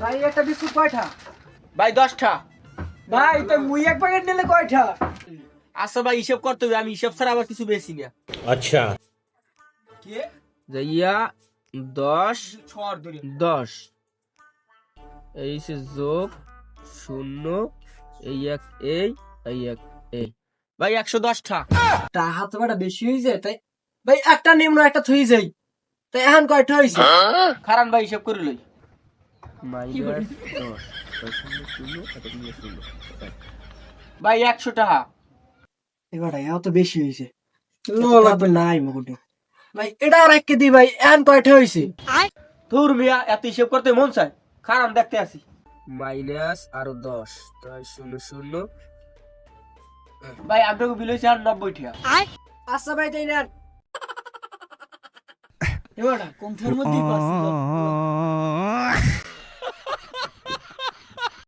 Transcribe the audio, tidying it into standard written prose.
ভাই একটা বিস্কুট কয়টা? ভাই 10টা। ভাই তো মুই এক প্যাকেট নিলে কয়টা? আচ্ছা ভাই হিসাব করতে হবে, আমি হিসাব ছাড়া আবার কিছু বেশি না। अच्छा কি যাইয়া 10 ছড় ধরে 10 এই সে যোগ 0 এই এক এই এক এই ভাই 110টা। টাকা তো বড় বেশি হই যায় তাই ভাই একটা নিম্ন একটা থই যাই তাই এখন কয়টা হইছে? খারান ভাই হিসাব করে লই। মাইনাস 10 0 এত নিয়ে 0 ভাই 100 টাকা। এবারে এত বেশি হইছে লো লাগবে নাই মগুটি ভাই এটা আর এক কে দি ভাই এখন কয়টা হইছে? তোর মিয়া এত হিসাব করতে মন চায়, খারান দেখতে আসি। মাইনাস আরো 10 তাই 0 ভাই আপনাকে বিল হইছে আর 90 টাকা। আচ্ছা ভাই তাই না এবারে কোন ফের মধ্যে পাচ্ছি